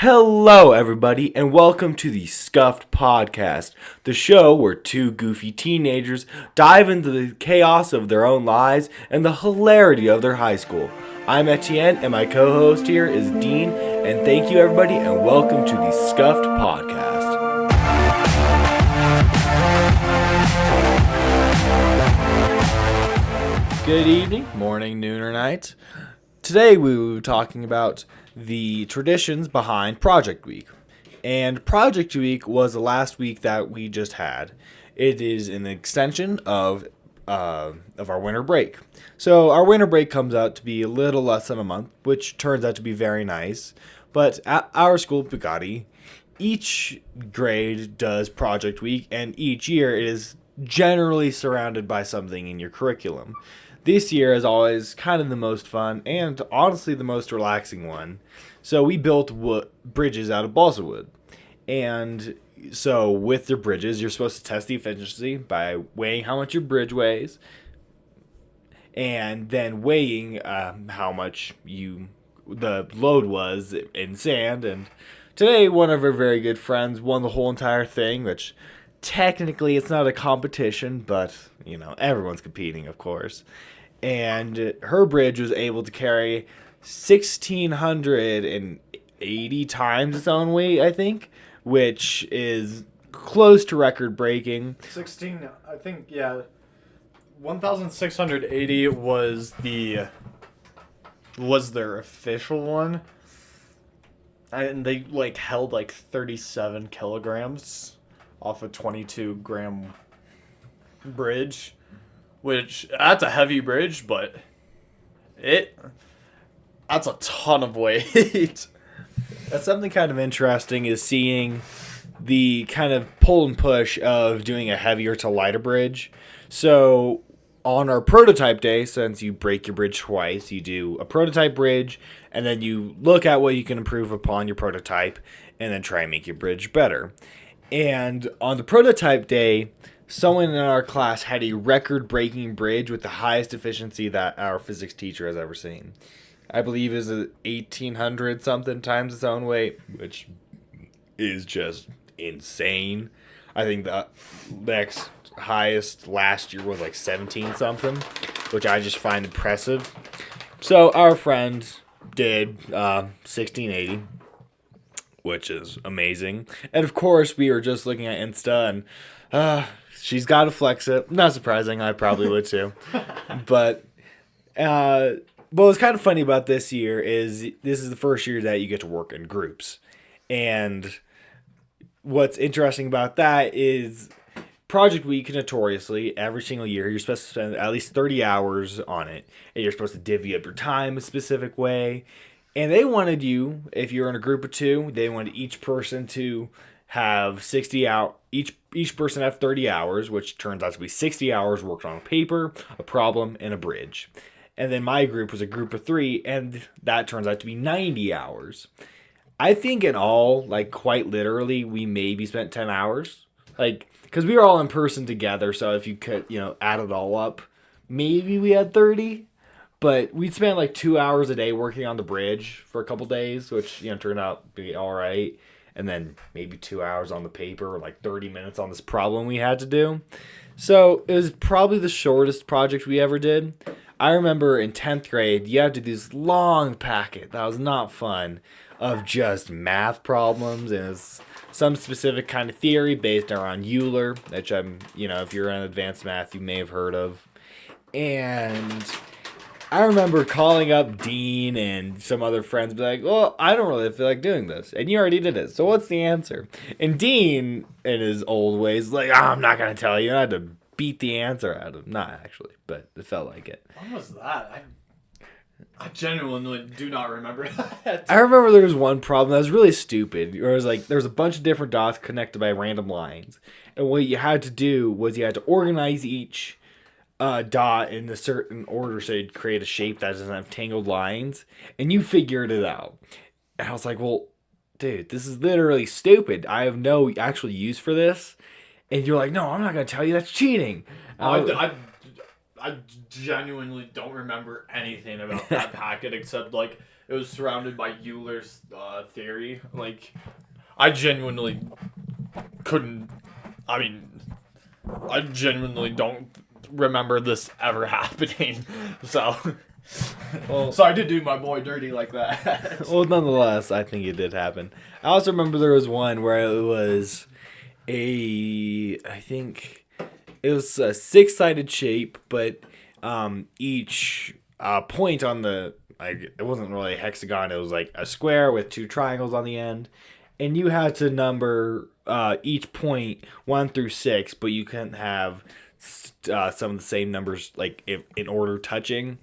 Hello, everybody, and welcome to the Scuffed Podcast, the show where two goofy teenagers dive into the chaos of their own lives and the hilarity of their high school. I'm Etienne, and my co-host here is Dean, and thank you, everybody, and welcome to the Scuffed Podcast. Good evening, morning, noon, or night. Today we will be talking about the traditions behind Project Week. And Project Week was the last week that we just had. It is an extension of our winter break. So our winter break comes out to be a little less than a month, which turns out to be very nice. But at our school, Bugatti, each grade does Project Week, and each year it is generally surrounded by something in your curriculum. This year is always kind of the most fun and honestly the most relaxing one. So we built bridges out of balsa wood. And so with the bridges, you're supposed to test the efficiency by weighing how much your bridge weighs and then weighing how much the load was in sand. And today, one of our very good friends won the whole entire thing, which technically it's not a competition, but, everyone's competing, of course. And her bridge was able to carry 1,680 times its own weight, I think, which is close to record breaking. 1,680 was their official one. And they held 37 kilograms off a 22-gram bridge. Which, that's a heavy bridge, but that's a ton of weight. That's something kind of interesting is seeing the kind of pull and push of doing a heavier to lighter bridge. So on our prototype day, since you break your bridge twice, you do a prototype bridge, and then you look at what you can improve upon your prototype, and then try and make your bridge better. And on the prototype day, someone in our class had a record-breaking bridge with the highest efficiency that our physics teacher has ever seen. I believe it was 1,800 something times its own weight, which is just insane. I think the next highest last year was 17 something, which I just find impressive. So our friend did 1,680. Which is amazing. And of course, we were just looking at Insta and she's got to flex it. Not surprising. I probably would too. But what's kind of funny about this year is this is the first year that you get to work in groups. And what's interesting about that is Project Week, notoriously, every single year, you're supposed to spend at least 30 hours on it. And you're supposed to divvy up your time a specific way. And they wanted you, if you're in a group of two, they wanted each person to have 60 out. Each person have 30 hours, which turns out to be 60 hours worked on a paper, a problem, and a bridge. And then my group was a group of three, and that turns out to be 90 hours. I think in all, quite literally, we maybe spent 10 hours. Because we were all in person together, so if you could, add it all up, maybe we had 30. But we'd spend 2 hours a day working on the bridge for a couple days, which, turned out to be all right. And then maybe 2 hours on the paper or 30 minutes on this problem we had to do. So it was probably the shortest project we ever did. I remember in 10th grade, you had to do this long packet that was not fun of just math problems. And it's some specific kind of theory based around Euler, which if you're in advanced math, you may have heard of. And I remember calling up Dean and some other friends, be like, well, I don't really feel like doing this. And you already did it. So what's the answer? And Dean, in his old ways, I'm not going to tell you. And I had to beat the answer out of him. Not actually, but it felt like it. When was that? I genuinely do not remember that. I remember there was one problem that was really stupid. Where it was there was a bunch of different dots connected by random lines. And what you had to do was you had to organize each dot in a certain order so you'd create a shape that doesn't have tangled lines, and you figured it out. And I was like, well, dude, this is literally stupid. I have no actual use for this. And you're like, no, I'm not going to tell you, that's cheating. I genuinely don't remember anything about that packet except it was surrounded by Euler's theory. Like, I genuinely couldn't. I mean, I genuinely don't remember this ever happening. So, Well, sorry to do my boy dirty like that. well, nonetheless, I think it did happen. I also remember there was one where it was I think it was a six-sided shape, but each point on the, like, it wasn't really a hexagon. It was like a square with two triangles on the end, and you had to number each point 1 through 6, but you couldn't have some of the same numbers like if, in order touching.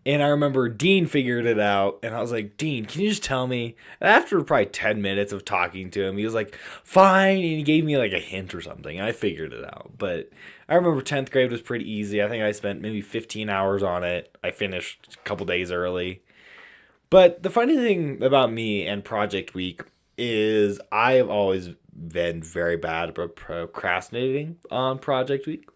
And I remember Dean figured it out, and I was like, Dean, can you just tell me? And after probably 10 minutes of talking to him, he was like, fine, and he gave me like a hint or something, and I figured it out. But I remember 10th grade was pretty easy. I think I spent maybe 15 hours on it. I finished a couple days early. But the funny thing about me and Project Week is I have always been very bad about procrastinating on Project Week.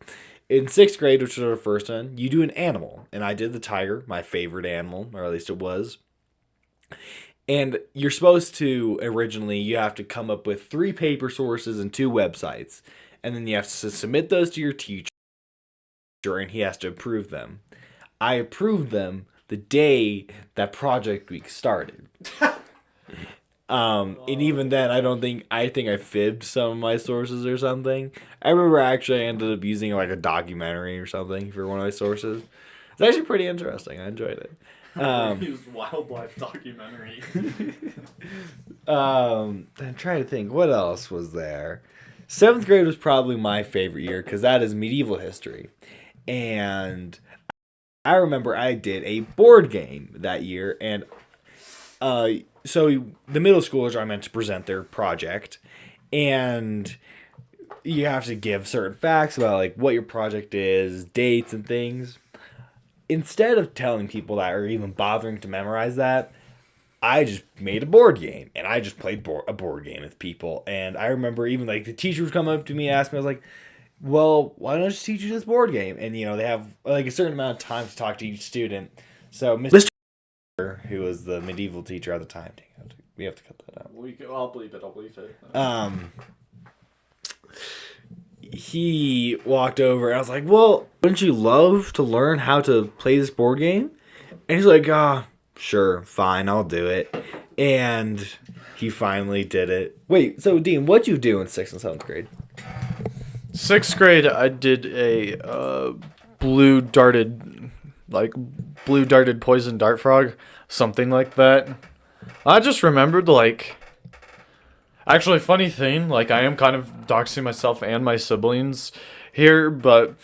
In 6th grade, which was our first one, you do an animal. And I did the tiger, my favorite animal, or at least it was. And you're supposed to, originally, you have to come up with 3 paper sources and 2 websites. And then you have to submit those to your teacher, and he has to approve them. I approved them the day that Project Week started. And even then, I think I fibbed some of my sources or something. I remember actually I ended up using like a documentary or something for one of my sources. It's actually pretty interesting. I enjoyed it. His wildlife documentary. I'm trying to think, what else was there? 7th grade was probably my favorite year because that is medieval history. And I remember I did a board game that year, and so the middle schoolers are meant to present their project, and you have to give certain facts about like what your project is, dates and things. Instead of telling people that or even bothering to memorize that, I just made a board game, and I just played a board game with people. And I remember even like the teacher would come up to me and ask me, I was like, well, why don't I just teach you this board game? And you know, they have like a certain amount of time to talk to each student. So Mr. who was the medieval teacher at the time, we have to cut that out. I'll bleep it. I'll bleep it. He walked over and I was like, well, wouldn't you love to learn how to play this board game? And he's like, sure, fine, I'll do it. And he finally did it. Wait, so Dean, what'd you do in 6th and 7th grade? 6th grade, I did a blue darted poison dart frog, something like that. I just remembered, like, actually, funny thing, like, I am kind of doxing myself and my siblings here, but,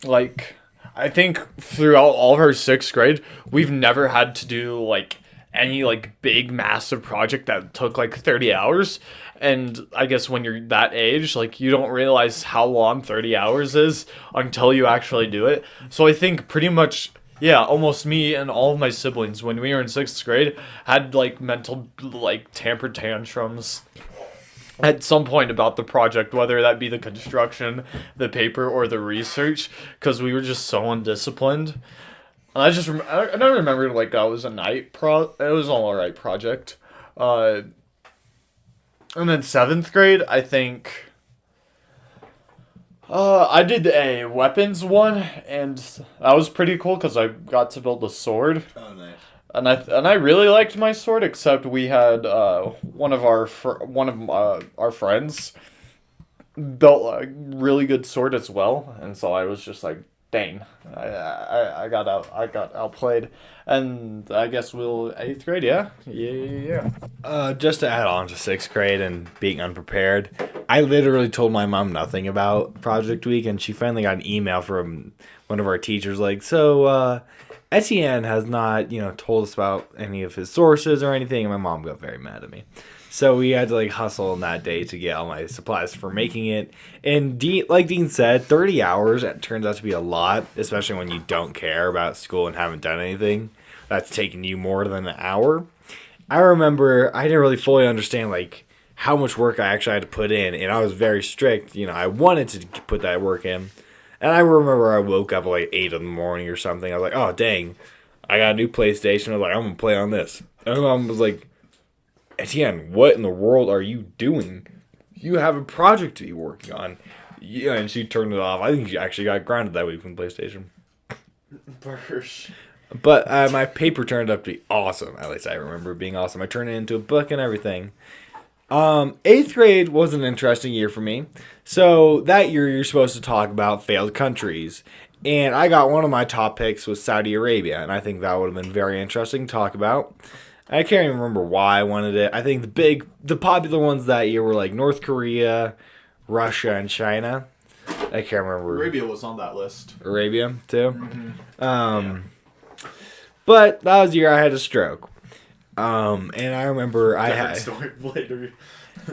like, I think throughout all of our 6th grade, we've never had to do, like, any, like, big, massive project that took, like, 30 hours. And I guess when you're that age, like, you don't realize how long 30 hours is until you actually do it. So I think pretty much, yeah, almost me and all of my siblings, when we were in 6th grade, had, like, mental, like, temper tantrums at some point about the project, whether that be the construction, the paper, or the research, because we were just so undisciplined. And I just I don't remember, like, that was a night it was an alright project. And then 7th grade, I think I did a weapons one, and that was pretty cool because I got to build a sword. Oh, nice. And I really liked my sword, except we had one of our friends built a really good sword as well, and so I was just like, dang, I got outplayed. And I guess 8th grade, yeah. Just to add on to 6th grade and being unprepared, I literally told my mom nothing about Project Week, and she finally got an email from one of our teachers like, so, Etienne has not, told us about any of his sources or anything, and my mom got very mad at me. So we had to, like, hustle on that day to get all my supplies for making it. And like Dean said, 30 hours, it turns out to be a lot, especially when you don't care about school and haven't done anything. That's taking you more than an hour. I remember I didn't really fully understand, like, how much work I actually had to put in, and I was very strict. I wanted to put that work in. And I remember I woke up at like 8 in the morning or something. I was like, oh, dang, I got a new PlayStation. I was like, I'm going to play on this. And my mom was like, Etienne, what in the world are you doing? You have a project to be working on. Yeah, and she turned it off. I think she actually got grounded that week from PlayStation. Bursh. But my paper turned out to be awesome. At least I remember it being awesome. I turned it into a book and everything. 8th grade was an interesting year for me. So that year you're supposed to talk about failed countries. And I got one of my top picks was Saudi Arabia. And I think that would have been very interesting to talk about. I can't even remember why I wanted it. I think the popular ones that year were like North Korea, Russia, and China. I can't remember. Arabia was on that list. Arabia, too? Mm-hmm. But that was the year I had a stroke. And I remember I had... story later.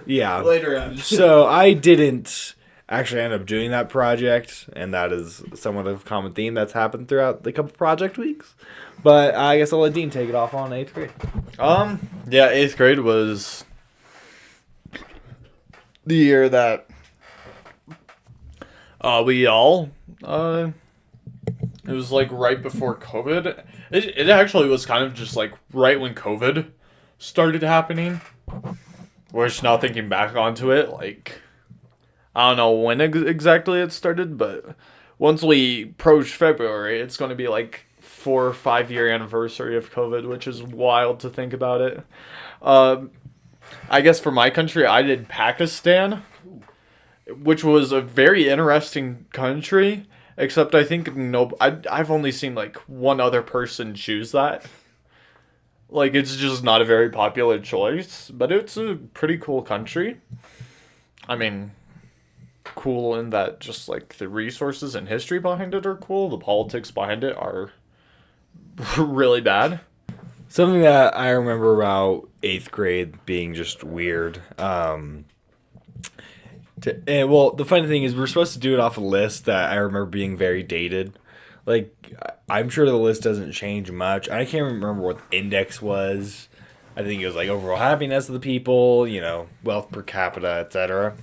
Yeah. Later on. So I didn't actually end up doing that project, and that is somewhat of a common theme that's happened throughout the couple project weeks. But I guess I'll let Dean take it off on 8th grade. Yeah, 8th grade was the year that we all it was like right before COVID. It actually was kind of just like right when COVID started happening. Which now thinking back onto it, like I don't know when exactly it started, but once we approach February, it's going to be like 4 or 5 year anniversary of COVID, which is wild to think about it. I guess for my country, I did Pakistan, which was a very interesting country. Except I think I've only seen like one other person choose that. Like it's just not a very popular choice, but it's a pretty cool country. I mean, cool in that just like the resources and history behind it are cool. The politics behind it are really bad. Something that I remember about 8th grade being just weird. Well, the funny thing is we're supposed to do it off a list that I remember being very dated. Like, I'm sure the list doesn't change much. I can't remember what the index was. I think it was like overall happiness of the people, wealth per capita, etc.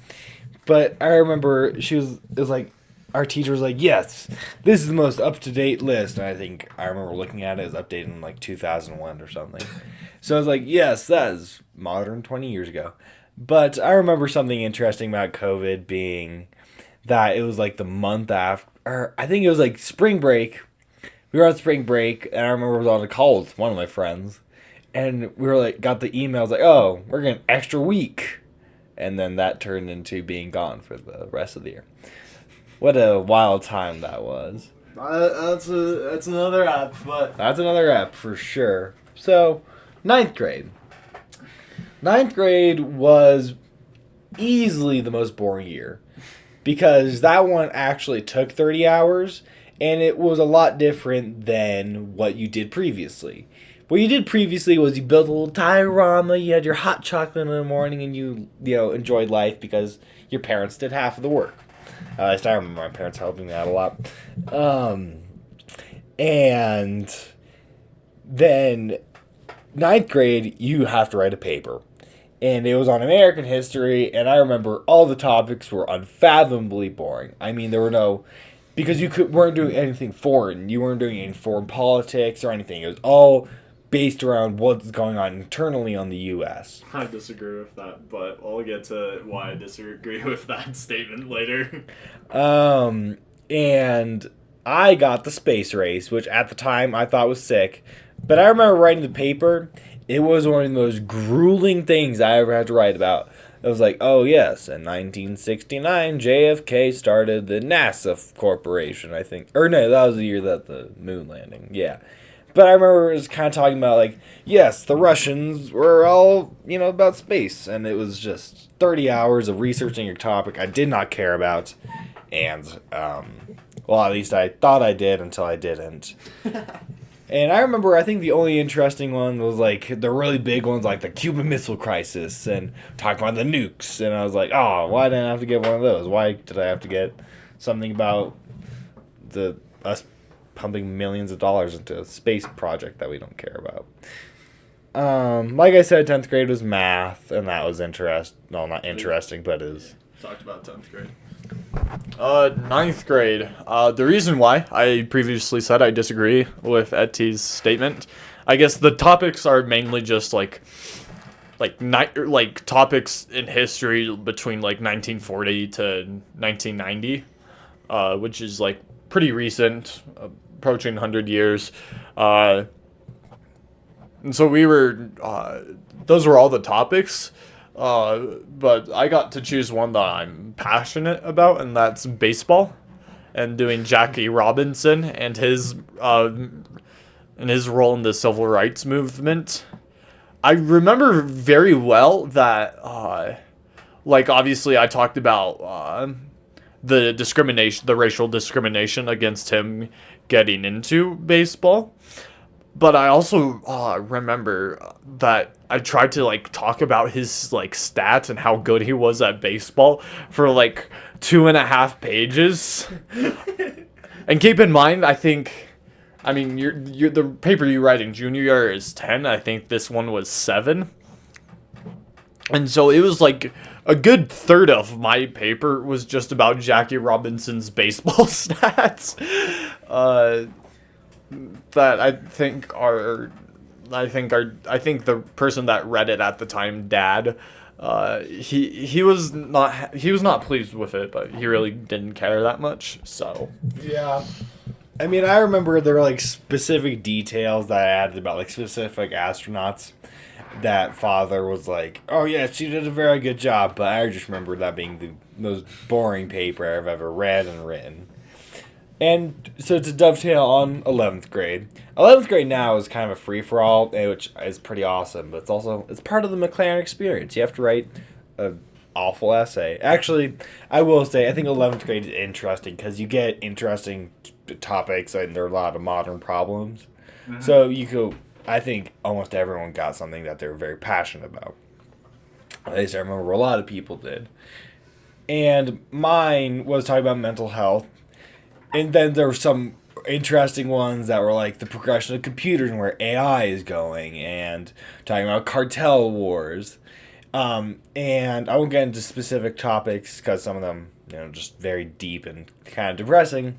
But I remember it was like, our teacher was like, yes, this is the most up-to-date list. And I remember looking at it, it was updated in like 2001 or something. So I was like, yes, that is modern 20 years ago. But I remember something interesting about COVID being that it was like the month after, I think it was like spring break. We were on spring break, and I remember I was on a call with one of my friends, and we were like, got the emails like, oh, we're getting an extra week. And then that turned into being gone for the rest of the year. What a wild time that was. That's another app, but... That's another app for sure. So, 9th grade. 9th grade was easily the most boring year because that one actually took 30 hours and it was a lot different than what you did previously. What you did previously was you built a little diorama, you had your hot chocolate in the morning, and you enjoyed life because your parents did half of the work. At least I remember my parents helping me out a lot. And then 9th grade, you have to write a paper. And it was on American history, and I remember all the topics were unfathomably boring. I mean, there were no... Because weren't doing anything foreign. You weren't doing any foreign politics or anything. It was all based around what's going on internally on the U.S. I disagree with that, but I'll get to why I disagree with that statement later. And I got the space race, which at the time I thought was sick. But I remember writing the paper. It was one of the most grueling things I ever had to write about. It was like, oh yes, in 1969, JFK started the NASA Corporation, I think. Or no, that was the year that the moon landing, yeah. But I remember it was kind of talking about, like, yes, the Russians were all, about space. And it was just 30 hours of researching a topic I did not care about. And, well, at least I thought I did until I didn't. And I remember, I think the only interesting one was, like, the really big ones, like the Cuban Missile Crisis and talking about the nukes. And I was like, oh, why didn't I have to get one of those? Why did I have to get something about us pumping millions of dollars into a space project that we don't care about? Like I said, 10th grade was math, and that was not interesting, but it was... Talked about 10th grade. 9th grade. The reason why I previously said I disagree with Etty's statement I guess the topics are mainly just like topics in history between like 1940 to 1990, which is like pretty recent, approaching 100 years. And so we were, those were all the topics. But I got to choose one that I'm passionate about, and that's baseball, and doing Jackie Robinson and his role in the civil rights movement. I remember very well that, like, obviously I talked about the racial discrimination against him getting into baseball. But I also remember that I tried to like talk about his like stats and how good he was at baseball for like 2.5 pages. And keep in mind, I mean, you're the paper you write in junior year is 10. I think this one was 7. And so it was like a good third of my paper was just about Jackie Robinson's baseball stats. That I think the person that read it at the time, Dad, he was not pleased with it, but he really didn't care that much. So Yeah. I mean, I remember there were like specific details that I added about like specific astronauts. That father was like, "Oh yeah, she did a very good job," but I just remember that being the most boring paper I've ever read and written. And so to dovetail on 11th grade, 11th grade now is kind of a free for all, which is pretty awesome. But it's part of the McLaren experience. You have to write a awful essay. Actually, I will say I think 11th grade is interesting because you get interesting topics and there are a lot of modern problems. Mm-hmm. So you go. I think almost everyone got something that they're very passionate about. At least I remember a lot of people did. And mine was talking about mental health. And then there were some interesting ones that were like the progression of computers and where AI is going, and talking about cartel wars. And I won't get into specific topics because some of them, just very deep and kind of depressing.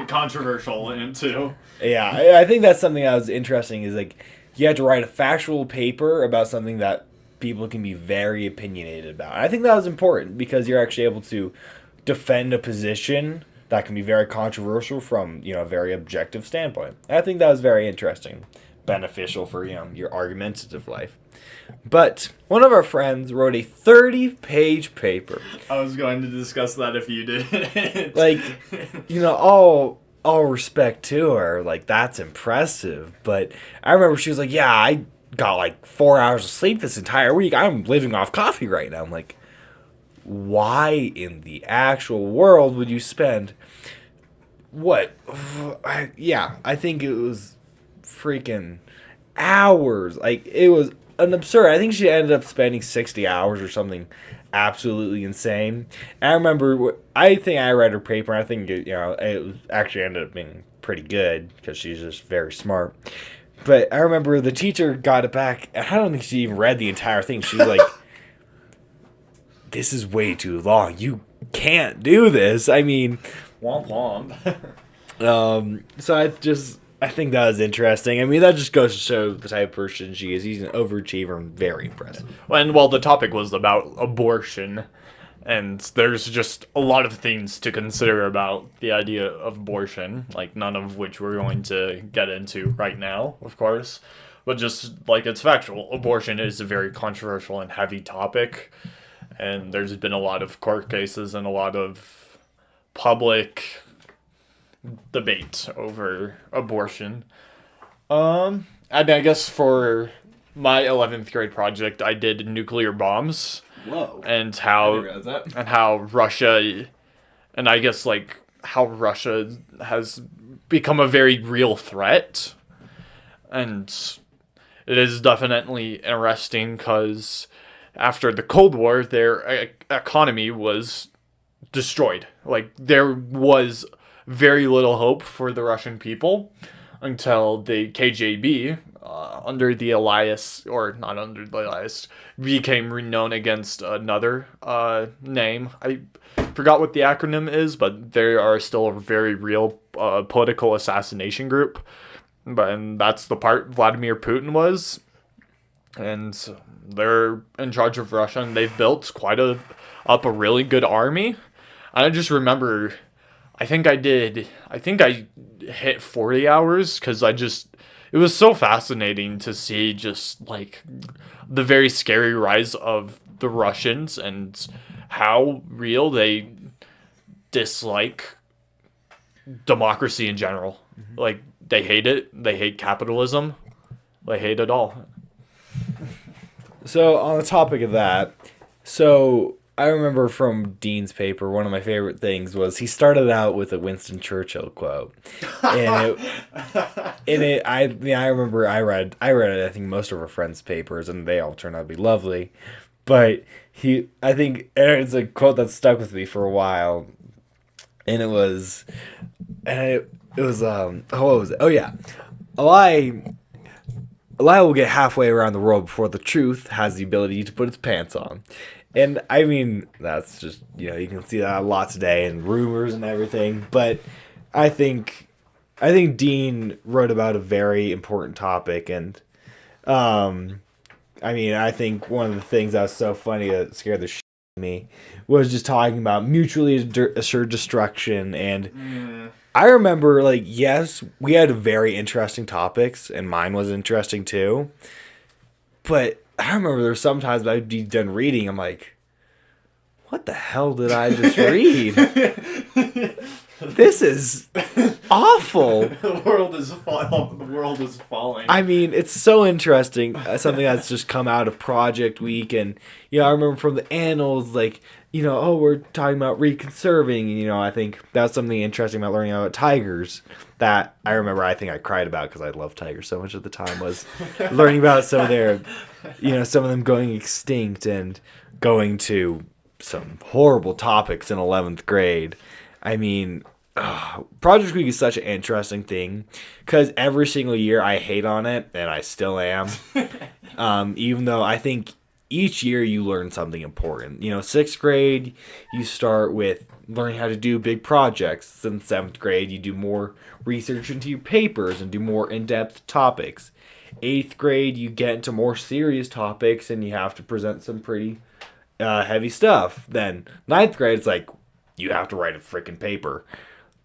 Controversial into. Yeah, I think that's something that was interesting is like you have to write a factual paper about something that people can be very opinionated about. And I think that was important because you're actually able to defend a position that can be very controversial from, a very objective standpoint. And I think that was very interesting, beneficial for, your argumentative life. But one of our friends wrote a 30-page paper. I was going to discuss that if you did. Like, all respect to her, like, that's impressive. But I remember she was like, yeah, I got like 4 hours of sleep this entire week. I'm living off coffee right now. I'm like, why in the actual world would you spend I think it was freaking hours. Like, it was an absurd. I think she ended up spending 60 hours or something absolutely insane. And I remember, I think I read her paper, and I think it actually ended up being pretty good because she's just very smart. But I remember the teacher got it back, and I don't think she even read the entire thing. She was like, this is way too long. You can't do this. I mean, womp womp. So I think that was interesting. I mean, that just goes to show the type of person she is. He's an overachiever and very impressive. Well, the topic was about abortion, and there's just a lot of things to consider about the idea of abortion, like none of which we're going to get into right now, of course. But just like it's factual, abortion is a very controversial and heavy topic. And there's been a lot of court cases and a lot of public debate over abortion. And I guess for my 11th grade project, I did nuclear bombs. Whoa. And how Russia, and I guess like how Russia has become a very real threat. And it is definitely interesting because after the Cold War, their economy was destroyed. Like, there was very little hope for the Russian people until the KGB, under the Alliance, or not under the Alliance, became renowned against another name. I forgot what the acronym is, but they are still a very real political assassination group. and that's the part Vladimir Putin was, and they're in charge of Russia, and they've built up a really good army. And I just remember, I think I hit 40 hours because it was so fascinating to see just like the very scary rise of the Russians and how real they dislike democracy in general. Like, they hate it. They hate capitalism. They hate it all. So on the topic of that, so I remember from Dean's paper, one of my favorite things was he started out with a Winston Churchill quote, and I remember I read it, I think most of our friends' papers, and they all turned out to be lovely, but I think it's a quote that stuck with me for a while, and it was what was it? Oh yeah, a lie will get halfway around the world before the truth has the ability to put its pants on. And I mean, that's just, you can see that a lot today and rumors and everything. But I think Dean wrote about a very important topic. And I think one of the things that was so funny that scared the shit out of me was just talking about mutually assured destruction. And I remember, like, yes, we had very interesting topics, and mine was interesting too. But I remember there were some times I'd be done reading, I'm like, what the hell did I just read? This is awful. The world is falling. The world is falling. I mean, it's so interesting. Something that's just come out of Project Week, and I remember from the annals, like, we're talking about reconserving. I think that's something interesting about learning about tigers. That I remember. I think I cried about because I loved tigers so much at the time. Was learning about some of their, some of them going extinct and going to some horrible topics in 11th grade. I mean, Project Week is such an interesting thing because every single year I hate on it, and I still am. Even though I think each year you learn something important. Sixth grade, you start with learning how to do big projects. In seventh grade, you do more research into your papers and do more in-depth topics. Eighth grade, you get into more serious topics and you have to present some pretty heavy stuff. Then ninth grade, it's like you have to write a freaking paper.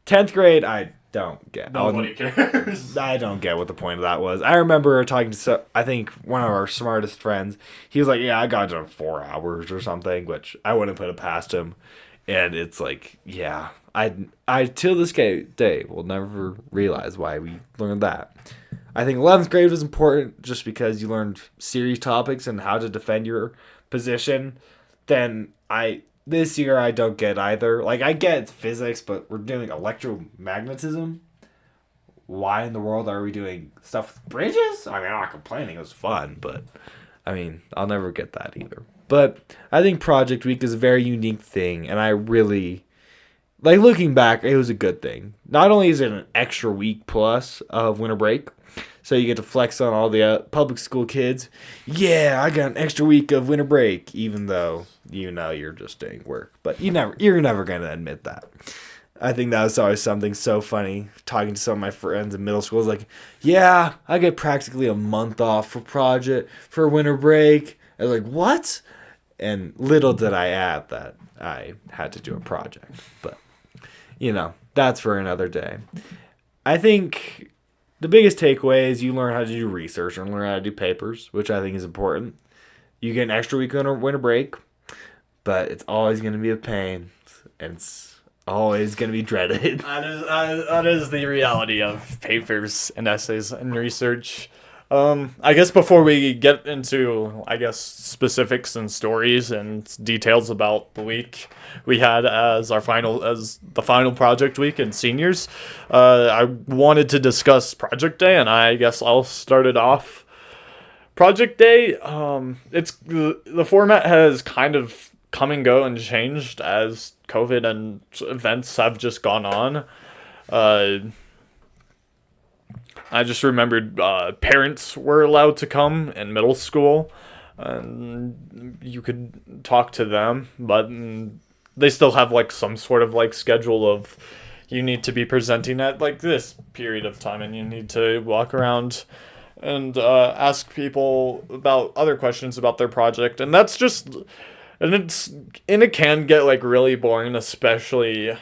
10th grade, I don't get. Nobody cares. I don't get what the point of that was. I remember talking to, I think, one of our smartest friends. He was like, yeah, I got it done in 4 hours or something, which I wouldn't put it past him. And it's like, yeah, I till this day will never realize why we learned that. I think 11th grade was important just because you learned serious topics and how to defend your position. Then this year I don't get either. Like, I get physics, but we're doing electromagnetism. Why in the world are we doing stuff with bridges? I mean, I'm not complaining. It was fun, but I mean, I'll never get that either. But I think Project Week is a very unique thing, and I really, like, looking back, it was a good thing. Not only is it an extra week plus of winter break, so you get to flex on all the public school kids. Yeah, I got an extra week of winter break, even though you're just doing work. But you're never gonna admit that. I think that was always something so funny. Talking to some of my friends in middle school, like, yeah, I get practically a month off for winter break. I was like, what? And little did I add that I had to do a project. But that's for another day. I think the biggest takeaway is you learn how to do research and learn how to do papers, which I think is important. You get an extra week on a winter break, but it's always going to be a pain, and it's always going to be dreaded. That is the reality of papers and essays and research. I guess before we get into, specifics and stories and details about the week we had as the final project week and seniors, I wanted to discuss Project Day, and I guess I'll start it off. Project Day, it's the format has kind of come and go and changed as COVID and events have just gone on. I just remembered parents were allowed to come in middle school, and you could talk to them, but they still have like some sort of like schedule of you need to be presenting at like this period of time, and you need to walk around and ask people about other questions about their project, and that's just, and it can get like really boring, especially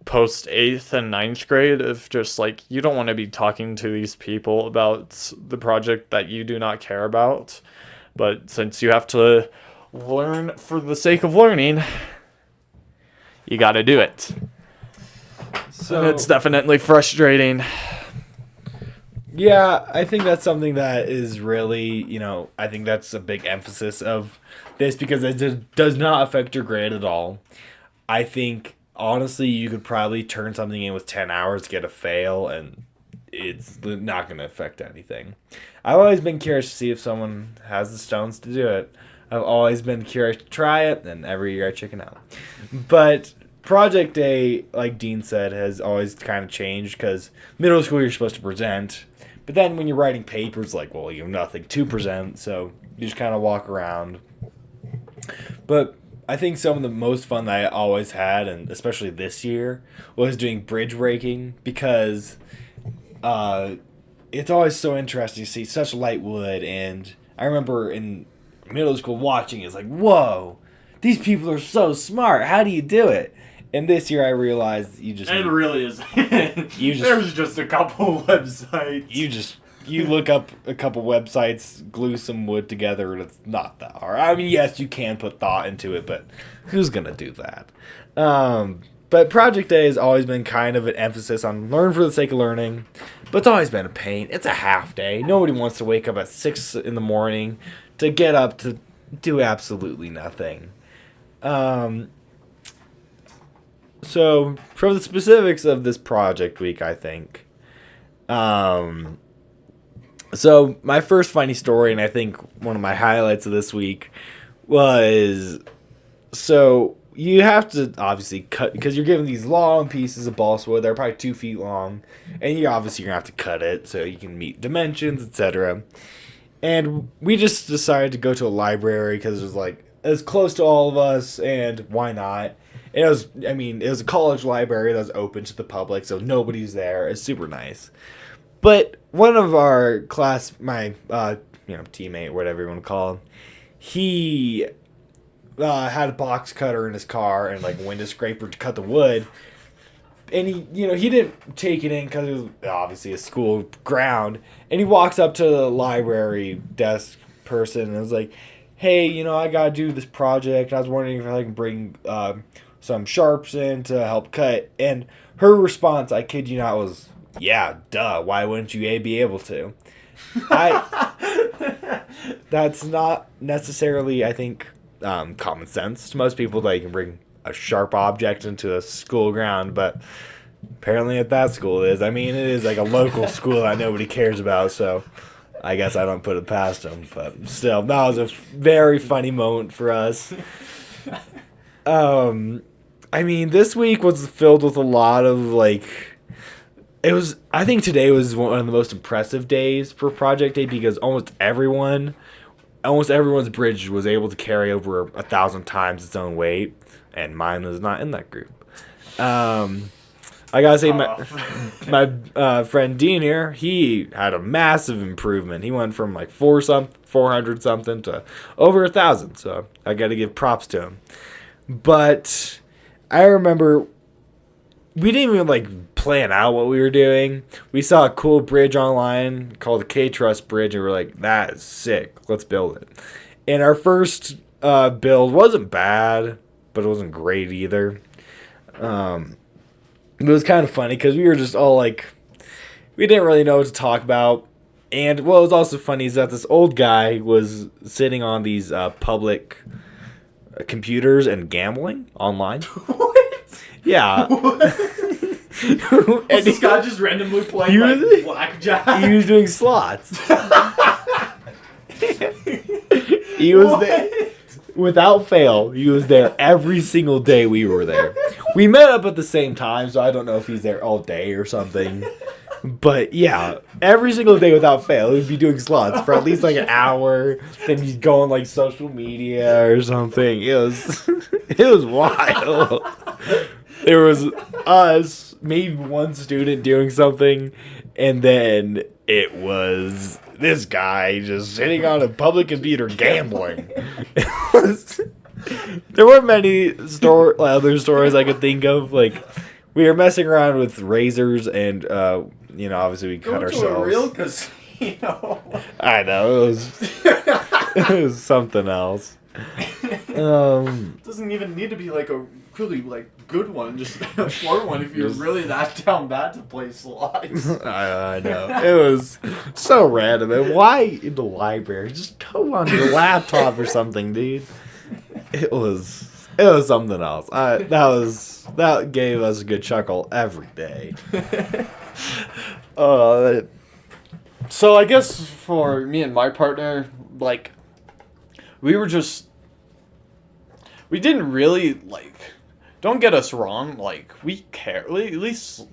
post 8th and ninth grade, if just like you don't want to be talking to these people about the project that you do not care about. But since you have to learn for the sake of learning, you got to do it. So and it's definitely frustrating. Yeah, I think that's something that is really, I think that's a big emphasis of this, because it does not affect your grade at all. I think, honestly, you could probably turn something in with 10 hours, get a fail, and it's not going to affect anything. I've always been curious to see if someone has the stones to do it. I've always been curious to try it, and every year I chicken out. But Project Day, like Dean said, has always kind of changed, because middle school you're supposed to present, but then when you're writing papers, like, well, you have nothing to present, so you just kind of walk around. But I think some of the most fun that I always had, and especially this year, was doing bridge breaking, because it's always so interesting to see such light wood. And I remember in middle school watching it, it's like, whoa, these people are so smart. How do you do it? And this year I realized you just... It really is. There's just a couple websites. You look up a couple websites, glue some wood together, and it's not that hard. I mean, yes, you can put thought into it, but who's going to do that? But Project Day has always been kind of an emphasis on learn for the sake of learning, but it's always been a pain. It's a half day. Nobody wants to wake up at 6 in the morning to get up to do absolutely nothing. So, from the specifics of this project week, I think... So, my first funny story, and I think one of my highlights of this week, was... So, you have to obviously cut... Because you're given these long pieces of balsa wood. They're probably 2 feet long. And you're going to have to cut it so you can meet dimensions, etc. And we just decided to go to a library because it was like... It was close to all of us, and why not? And it was a college library that was open to the public, so nobody's there. It's super nice. But one of our class, my teammate, whatever you want to call him, he had a box cutter in his car and like a window scraper to cut the wood. And he didn't take it in because it was obviously a school ground. And he walks up to the library desk person and was like, "Hey, I gotta do this project. I was wondering if I can bring some sharps in to help cut." And her response, I kid you not, was, "Yeah, duh. Why wouldn't you be able to?" That's not necessarily, I think, common sense to most people that you can bring a sharp object into a school ground, but apparently at that school it is. I mean, it is like a local school that nobody cares about, so I guess I don't put it past them. But still, that was a very funny moment for us. I mean, this week was filled with a lot of, I think today was one of the most impressive days for Project Day because almost everyone's bridge was able to carry over 1,000 times its own weight, and mine was not in that group. I gotta say, my friend Dean here, he had a massive improvement. He went from 400 something to over 1,000, so I gotta give props to him. But I remember we didn't even plan out what we were doing. We saw a cool bridge online called the K-Trust Bridge, and we were like, that is sick. Let's build it. And our first build wasn't bad, but it wasn't great either. It was kind of funny because we were just all we didn't really know what to talk about. And what was also funny is that this old guy was sitting on these public computers and gambling online. What? Yeah. What? Was this guy just randomly playing blackjack? He was doing slots. He was there. Without fail, he was there every single day we were there. We met up at the same time, so I don't know if he's there all day or something. But yeah, every single day without fail, he'd be doing slots for at least an hour. Then he'd go on social media or something. It was wild. There was us, maybe one student doing something, and then it was this guy just sitting on a public computer gambling. It was, there weren't many other stories I could think of. Like, we were messing around with razors, and obviously we cut ourselves. A real casino. I know it was something else. It doesn't even need to be like a really good one, just a floor one if you're really that down bad to play slots. I know. It was so random. And why in the library? Just go on your laptop or something, dude. It was something else. That gave us a good chuckle every day. So I guess for me and my partner, we didn't really, don't get us wrong, we care, at least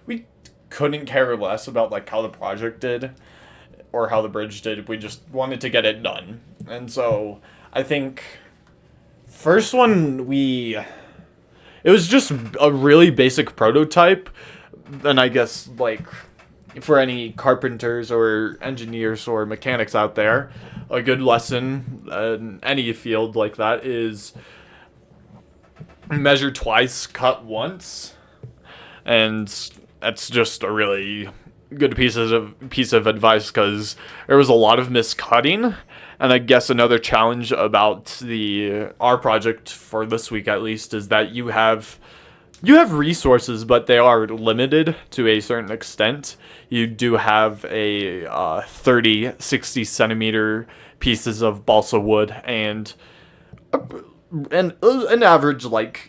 we couldn't care less about, how the project did or how the bridge did. We just wanted to get it done. And so I think first one, it was just a really basic prototype. And I guess, for any carpenters or engineers or mechanics out there, a good lesson in any field like that is measure twice, cut once. And that's just a really good piece of advice, because there was a lot of miscutting. And I guess another challenge about our project for this week, at least, is that you have resources, but they are limited to a certain extent. You do have a 30, 60 centimeter pieces of balsa wood and an average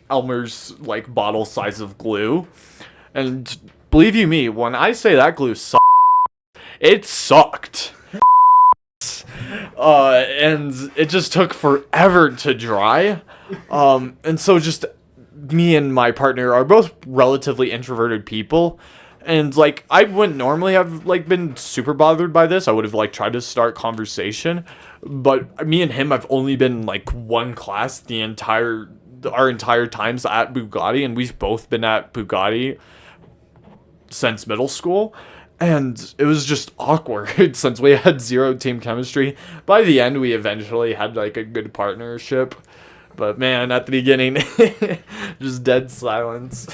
Elmer's bottle size of glue. And believe you me, when I say that glue sucked, it sucked. And it just took forever to dry. And so just me and my partner are both relatively introverted people, and I wouldn't normally have been super bothered by this. I would have tried to start conversation, but me and him have only been one class our entire times at Bugatti, and we've both been at Bugatti since middle school. And it was just awkward since we had zero team chemistry. By the end, we eventually had a good partnership. But man, at the beginning, just dead silence.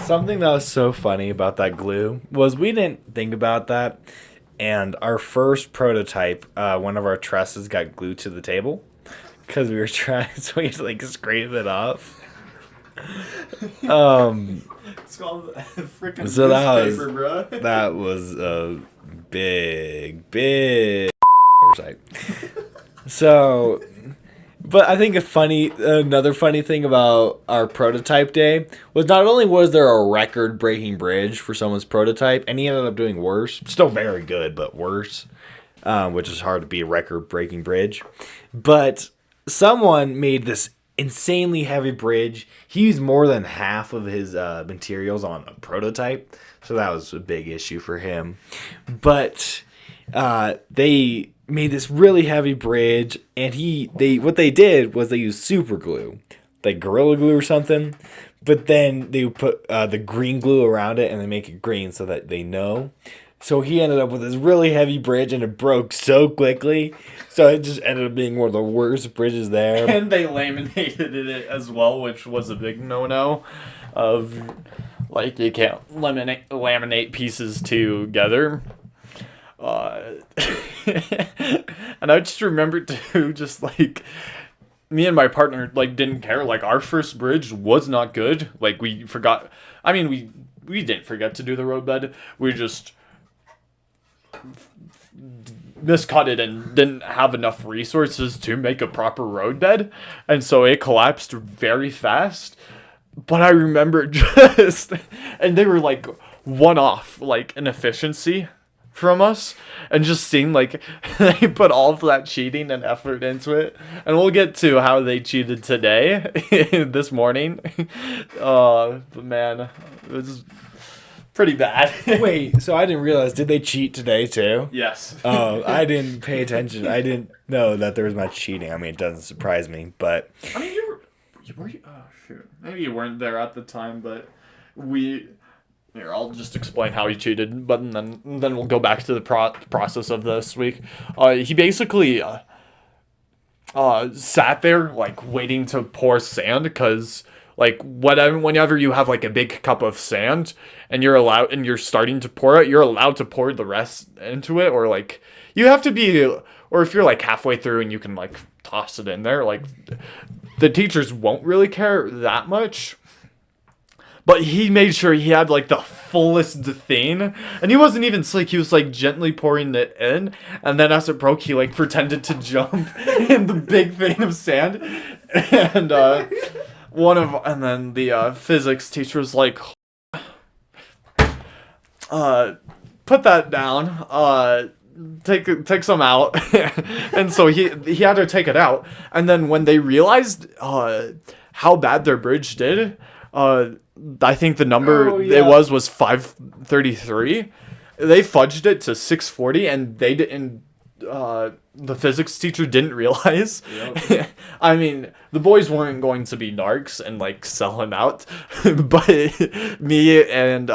Something that was so funny about that glue was we didn't think about that. And our first prototype, one of our trusses got glued to the table because we were trying, so we had to scrape it off. It's called freaking so newspaper, bro. That was a big oversight. So, but I think another funny thing about our prototype day was not only was there a record-breaking bridge for someone's prototype, and he ended up doing worse, still very good, but worse, which is hard to be a record-breaking bridge, but someone made this insanely heavy bridge. He used more than half of his materials on a prototype, so that was a big issue for him. But they made this really heavy bridge, and what they did was they used super glue, like Gorilla Glue or something, but then they would put the green glue around it, and they make it green so that they know. So he ended up with this really heavy bridge, and it broke so quickly. So it just ended up being one of the worst bridges there. And they laminated it as well, which was a big no-no. Of you can't laminate pieces together. And I just remember too, just me and my partner didn't care. Our first bridge was not good. We forgot. I mean, we didn't forget to do the roadbed. We just miscut it and didn't have enough resources to make a proper roadbed, and so it collapsed very fast. But I remember and they were one off an efficiency from us, and just seeing they put all of that cheating and effort into it. And we'll get to how they cheated today this morning. But man, it was pretty bad. Wait, so I didn't realize, did they cheat today too? Yes. Oh, I didn't pay attention. I didn't know that there was much cheating. I mean, it doesn't surprise me, but I mean, were you? Oh shoot, maybe you weren't there at the time, but we. Here, I'll just explain how he cheated, but then we'll go back to the process of this week. He basically sat there like waiting to pour sand because like whenever you have like a big cup of sand and you're starting to pour it, you're allowed to pour the rest into it, or like you have to be, or if you're like halfway through and you can like toss it in there, like the teachers won't really care that much. But he made sure he had, like, the fullest thing. And he wasn't even slick. He was, like, gently pouring it in. And then as it broke, he, like, pretended to jump in the big thing of sand. And, and then the physics teacher was like, put that down. Take some out. And so he had to take it out. And then when they realized how bad their bridge did, I think the number it was 533. They fudged it to 640, and they didn't. The physics teacher didn't realize. Yep. I mean, the boys weren't going to be narcs and like sell him out, but me and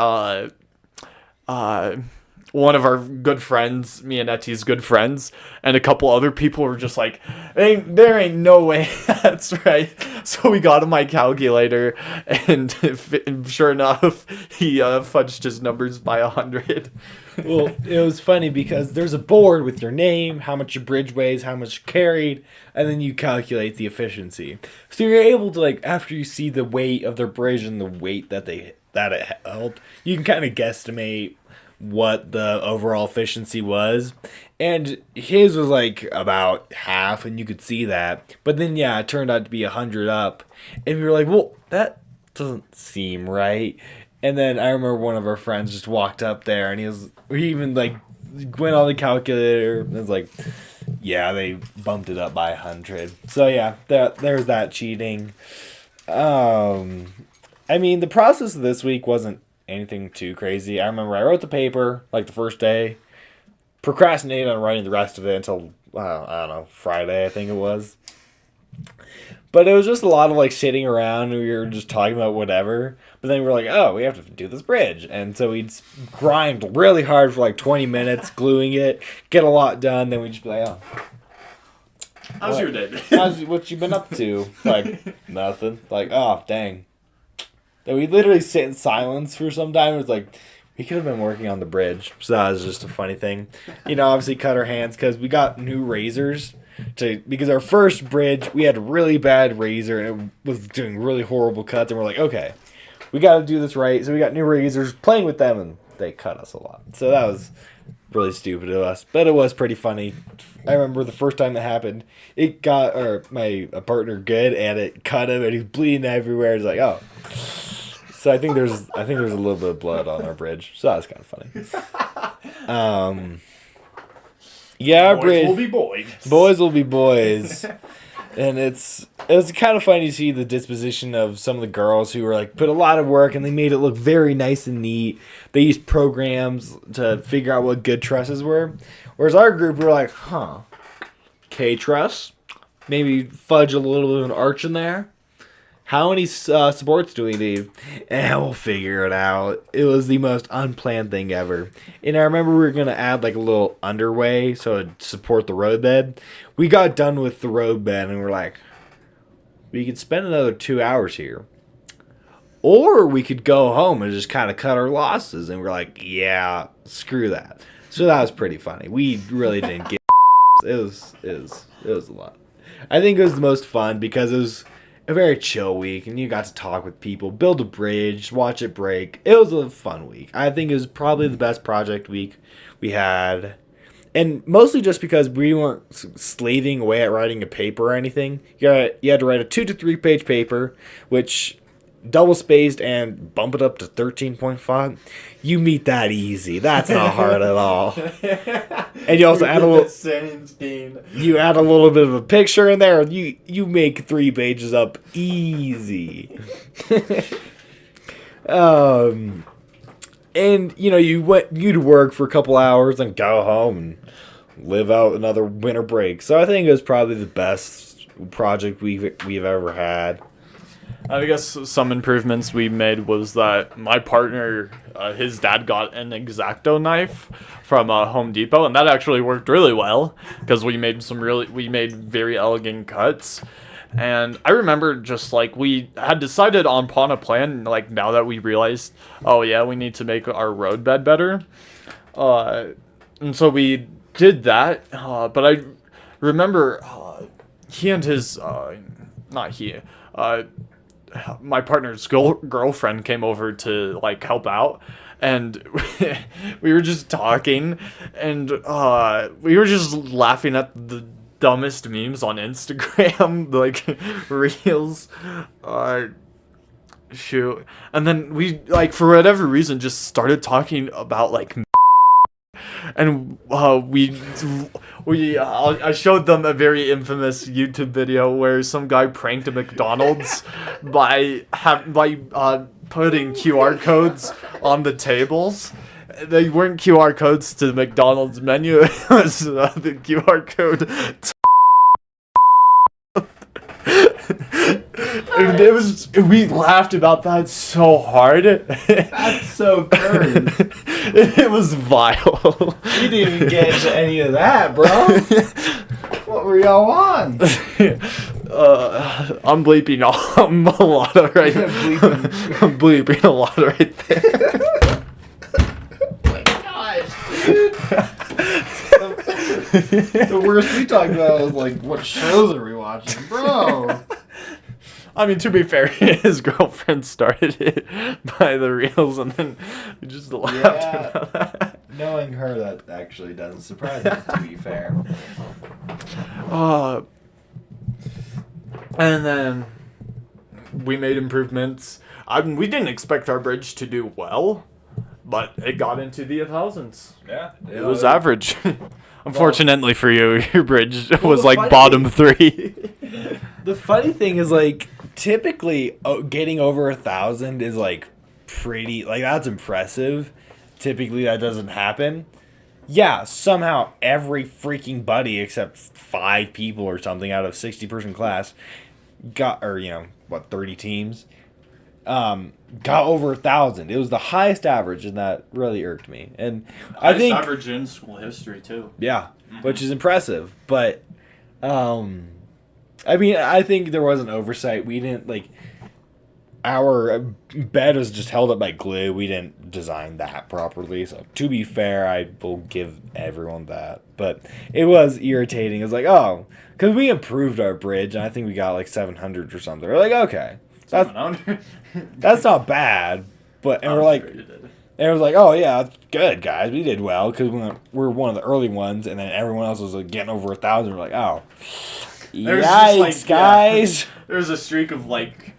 one of our good friends, me and Etty's good friends, and a couple other people were just like, there ain't no way that's right. So we got him my calculator, and sure enough, he fudged his numbers by 100. Well, it was funny because there's a board with your name, how much your bridge weighs, how much carried, and then you calculate the efficiency. So you're able to, like, after you see the weight of their bridge and the weight that it held, you can kind of guesstimate what the overall efficiency was. And his was like about half, and you could see that. But then it turned out to be 100 up, and we were like, well, that doesn't seem right. And then I remember one of our friends just walked up there, and he even like went on the calculator and was like, yeah, they bumped it up by 100. So yeah, there's that cheating. I mean, the process of this week wasn't anything too crazy. I remember I wrote the paper like the first day, procrastinated on writing the rest of it until I don't know, Friday I think it was. But it was just a lot of like sitting around and we were just talking about whatever. But then we were like, oh, we have to do this bridge. And so we'd grind really hard for like 20 minutes, gluing it, get a lot done. Then we'd just be like, oh. How's your day? What you been up to? Like, nothing. Like, oh, dang. Then we literally sit in silence for some time. It was like, we could have been working on the bridge. So that was just a funny thing. Obviously cut our hands because we got new razors. Because our first bridge, we had a really bad razor and it was doing really horrible cuts. And we're like, okay, we got to do this right. So we got new razors, playing with them, and they cut us a lot. So that was really stupid of us. But it was pretty funny. I remember the first time it happened, it got my partner good, and it cut him, and he's bleeding everywhere. It's like, oh. So I think there's a little bit of blood on our bridge. So that was kind of funny. Yeah, boys bridge. will be boys. Boys will be boys. And it's kind of funny to see the disposition of some of the girls who were like put a lot of work and they made it look very nice and neat. They used programs to figure out what good trusses were. Whereas our group, we were like, K-truss? Maybe fudge a little bit of an arch in there? How many supports do we need? And we'll figure it out. It was the most unplanned thing ever. And I remember we were going to add like a little underway so it'd support the roadbed. We got done with the roadbed and we're like, we could spend another 2 hours here. Or we could go home and just kind of cut our losses. And we're like, yeah, screw that. So that was pretty funny. We really didn't get it was a lot. I think it was the most fun because it was a very chill week, and you got to talk with people, build a bridge, watch it break. It was a fun week. I think it was probably the best project week we had, and mostly just because we weren't slaving away at writing a paper or anything. You had to write a 2 to 3 page paper, which double spaced and bump it up to 13-point font. You meet that easy. That's not hard at all. And you also add a little. You add a little bit of a picture in there. You make 3 pages up easy. And you'd work for a couple hours and go home and live out another winter break. So I think it was probably the best project we've ever had. I guess some improvements we made was that my partner, his dad got an X-Acto knife from Home Depot, and that actually worked really well because we made very elegant cuts. And I remember just like we had decided upon a plan, like now that we realized, oh yeah, we need to make our road bed better. And so we did that, but I remember he and his, not he, my partner's girlfriend came over to like help out, and we were just talking, and we were just laughing at the dumbest memes on Instagram, like reels. Shoot, and then we like for whatever reason just started talking about like. And I showed them a very infamous YouTube video where some guy pranked a McDonald's by putting QR codes on the tables. They weren't QR codes to the McDonald's menu. It was the QR code. We laughed about that so hard. That's so current. It was vile. You didn't even get into any of that, bro. What were y'all on? I'm bleeping a lot right there. I'm bleeping a lot right there. Oh my gosh, dude. The worst we talked about was like, what shows are we watching, bro? I mean, to be fair, his girlfriend started it by the reels, and then we just laughed about that. Knowing her, that actually doesn't surprise me, to be fair. And then we made improvements. I mean, we didn't expect our bridge to do well, but it got into the thousands. Yeah. It was average. Unfortunately for you, your bridge was the like funny bottom 3. The funny thing is, like, typically getting over 1,000 is like pretty, like, that's impressive. Typically that doesn't happen. Yeah, somehow every freaking buddy except 5 people or something out of 60-person class got, or 30 teams, got over 1,000. It was the highest average, and that really irked me. And I think average in school history too. Yeah, which is impressive, but I mean, I think there was an oversight. We didn't, like, our bed was just held up by glue. We didn't design that properly. So, to be fair, I will give everyone that. But it was irritating. It was like, oh, because we improved our bridge, and I think we got, like, 700 or something. We're like, okay. That's not bad. But, and we're like, and it was like, oh, yeah, that's good, guys. We did well, because we're one of the early ones, and then everyone else was, like, getting over 1,000. We're like, oh. Yikes, guys. There was a streak of like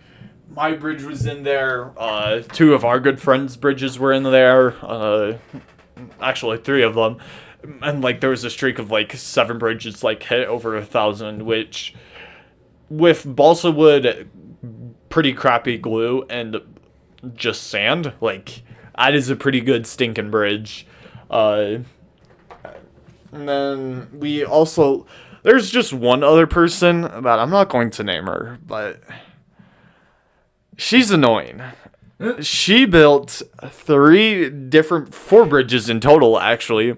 my bridge was in there, 2 of our good friends' bridges were in there, actually 3 of them, and like there was a streak of like 7 bridges like hit over 1,000, which with balsa wood, pretty crappy glue, and just sand, like that is a pretty good stinking bridge. And then we also, there's just one other person that I'm not going to name her, but she's annoying. She built 4 bridges in total, actually.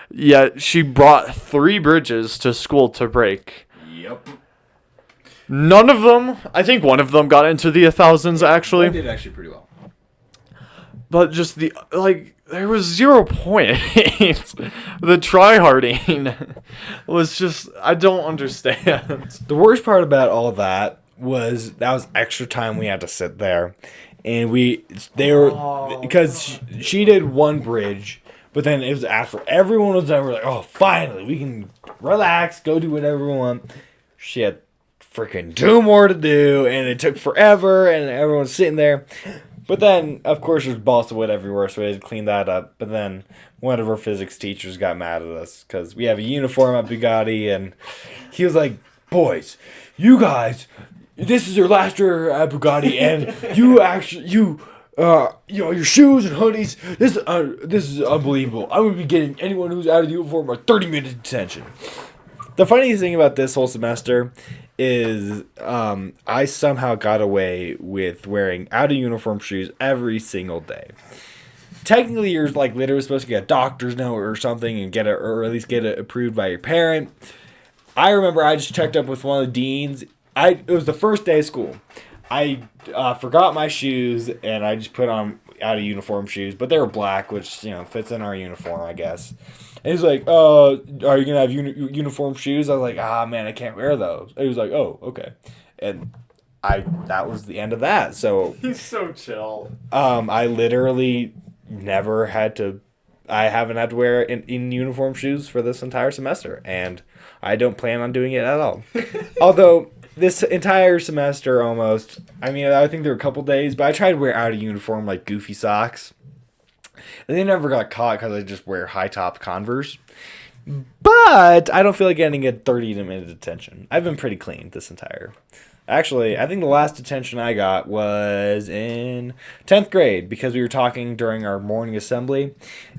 Yet she brought 3 bridges to school to break. Yep. None of them, I think one of them got into the 1,000s, actually. I did actually pretty well. But just there was 0 point. The tryharding was just, I don't understand. The worst part about all that was extra time we had to sit there. And because she did 1 bridge, but then it was after everyone was done, we're like, oh, finally, we can relax, go do whatever we want. She had freaking 2 more to do, and it took forever, and everyone's sitting there. But then, of course, there's balsa wood everywhere, so we had to clean that up. But then one of our physics teachers got mad at us because we have a uniform at Bugatti, and he was like, boys, you guys, this is your last year at Bugatti, and your shoes and hoodies, this is unbelievable. I'm going to be getting anyone who's out of uniform a 30-minute detention. The funniest thing about this whole semester is I somehow got away with wearing out of uniform shoes every single day. Technically, you're like literally supposed to get a doctor's note or something and get it, or at least get it approved by your parent. I remember I just checked up with one of the deans. It was the first day of school. I forgot my shoes and I just put on out of uniform shoes, but they were black, which fits in our uniform, I guess. And he's like, are you gonna have uniform shoes? I was like, man, I can't wear those. And he was like, oh, okay. And that was the end of that. So He's so chill. I literally never had to. I haven't had to wear in uniform shoes for this entire semester, and I don't plan on doing it at all. Although this entire semester almost, I mean, I think there were a couple days, but I tried to wear out of uniform like goofy socks. And they never got caught because I just wear high top Converse. But I don't feel like getting a 30-minute detention. I've been pretty clean this entire. Actually, I think the last detention I got was in 10th grade because we were talking during our morning assembly.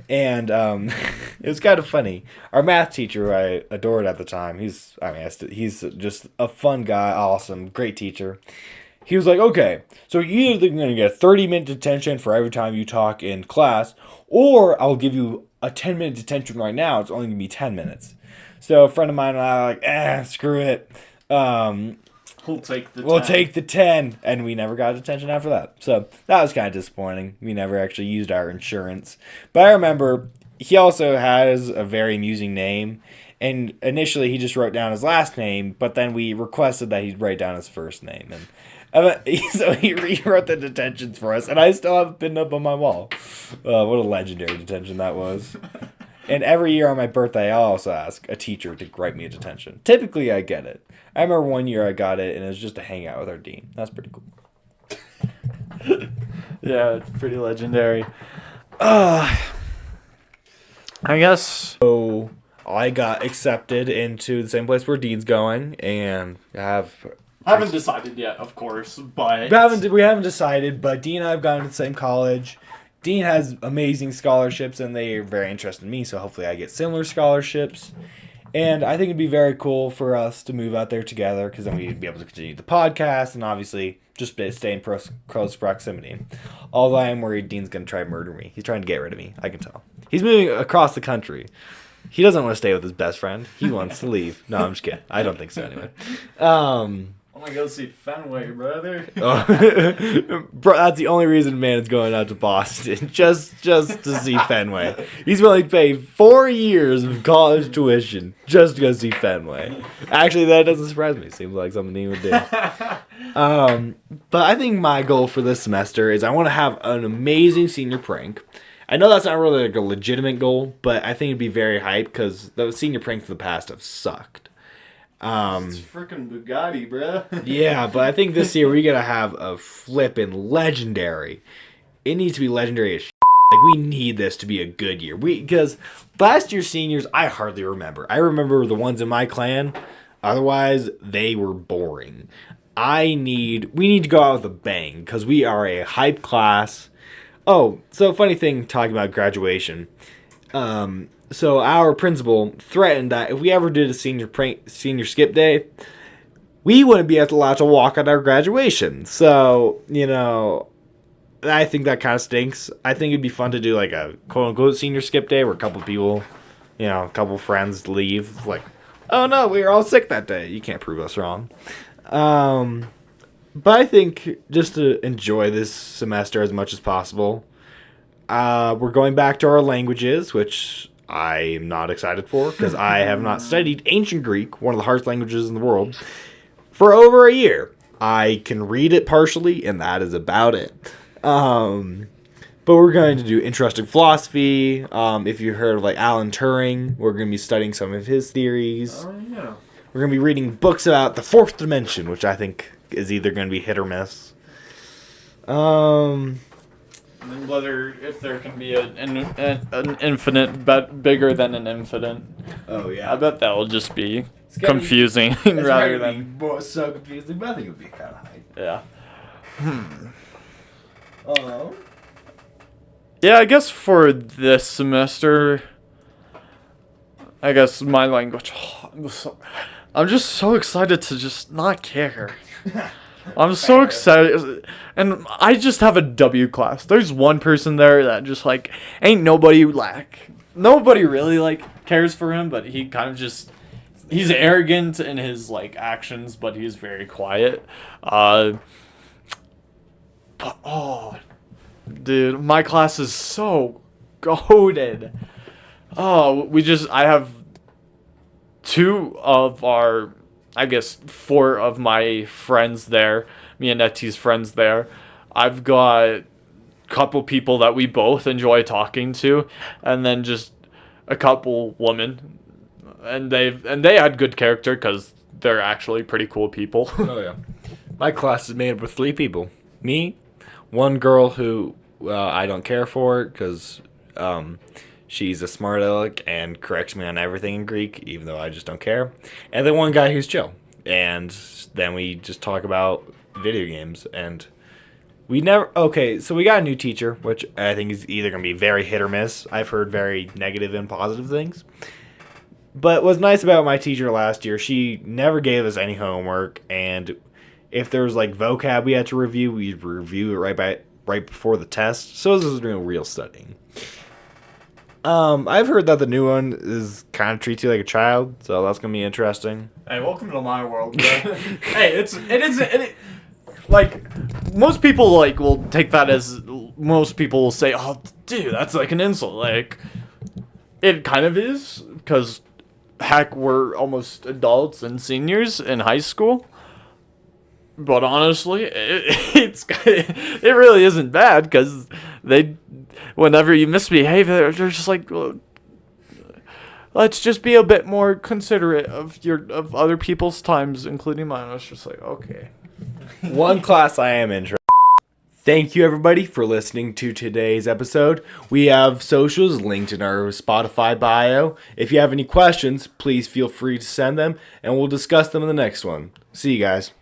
And it was kind of funny. Our math teacher, who I adored at the time, he's just a fun guy, awesome, great teacher. He was like, okay, so you're either going to get a 30-minute detention for every time you talk in class, or I'll give you a 10-minute detention right now. It's only going to be 10 minutes. So a friend of mine and I were like, screw it. We'll take the 10. Take the 10. And we never got a detention after that. So that was kind of disappointing. We never actually used our insurance. But I remember he also has a very amusing name. And initially he just wrote down his last name, but then we requested that he write down his first name. And so he rewrote the detentions for us, and I still have it pinned up on my wall. What a legendary detention that was. And every year on my birthday, I also ask a teacher to write me a detention. Typically, I get it. I remember one year I got it, and it was just to hang out with our dean. That's pretty cool. Yeah, it's pretty legendary. I guess. So I got accepted into the same place where Dean's going, and Haven't decided yet, of course, but we haven't decided, but Dean and I have gone to the same college. Dean has amazing scholarships, and they are very interested in me, so hopefully I get similar scholarships. And I think it'd be very cool for us to move out there together, because then we'd be able to continue the podcast, and obviously just stay in close proximity. Although I am worried Dean's going to try to murder me. He's trying to get rid of me, I can tell. He's moving across the country. He doesn't want to stay with his best friend. He wants to leave. No, I'm just kidding. I don't think so anyway. I'm gonna go see Fenway, brother. Bro, that's the only reason man is going out to Boston. Just to see Fenway. He's willing to pay 4 years of college tuition just to go see Fenway. Actually, that doesn't surprise me. Seems like something he would do. But I think my goal for this semester is I want to have an amazing senior prank. I know that's not really like a legitimate goal, but I think it'd be very hype because those senior pranks of the past have sucked. It's freaking Bugatti, bro. Yeah, but I think this year we gotta have a flippin' legendary. It needs to be legendary as shit. Like, we need this to be a good year. Because last year's seniors, I hardly remember. I remember the ones in my clan. Otherwise, they were boring. We need to go out with a bang because we are a hype class. Oh, so funny thing talking about graduation. So our principal threatened that if we ever did a senior skip day, we wouldn't be allowed to walk at our graduation. So, I think that kind of stinks. I think it'd be fun to do like a quote-unquote senior skip day where a couple people, a couple friends leave. Like, oh no, we were all sick that day. You can't prove us wrong. But I think just to enjoy this semester as much as possible, we're going back to our languages, which I'm not excited for because I have not studied ancient Greek, one of the hardest languages in the world, for over a year. I can read it partially, and that is about it. But we're going to do interesting philosophy. If you heard of like Alan Turing, we're going to be studying some of his theories. Oh yeah. We're going to be reading books about the fourth dimension, which I think is either going to be hit or miss. And if there can be an infinite but bigger than an infinite. Oh yeah. I bet that will just be confusing rather than so confusing, but I think it would be kind of hype. Yeah. Oh. Yeah, I guess for this semester, I guess my language. I'm just so excited to just not care. I'm so excited, and I just have a W class. There's one person there that just like ain't nobody really like cares for him, but he kind of just he's arrogant in his like actions, but he's very quiet. But oh, dude, my class is so goated. Oh, I have four of my friends there, me and Etty's friends there. I've got a couple people that we both enjoy talking to, and then just a couple women, and they had good character because they're actually pretty cool people. Oh yeah, my class is made up of 3 people. Me, one girl who I don't care for because she's a smart aleck and corrects me on everything in Greek, even though I just don't care. And then one guy who's chill. And then we just talk about video games. And we never... Okay, so we got a new teacher, which I think is either going to be very hit or miss. I've heard very negative and positive things. But what's nice about my teacher last year, she never gave us any homework. And if there was like vocab we had to review, we'd review it right before the test. So this was real studying. I've heard that the new one is kind of treats you like a child, so that's gonna be interesting. Hey, welcome to my world, bro. Hey, like most people like will take that as most people will say, "Oh, dude, that's like an insult." Like it kind of is because heck, we're almost adults and seniors in high school. But honestly, it really isn't bad because whenever you misbehave, they're just like, well, let's just be a bit more considerate of other people's times, including mine. I was just like, okay. One class I am interested. Thank you everybody for listening to today's episode. We have socials linked in our Spotify bio. If you have any questions, please feel free to send them, and we'll discuss them in the next one. See you guys.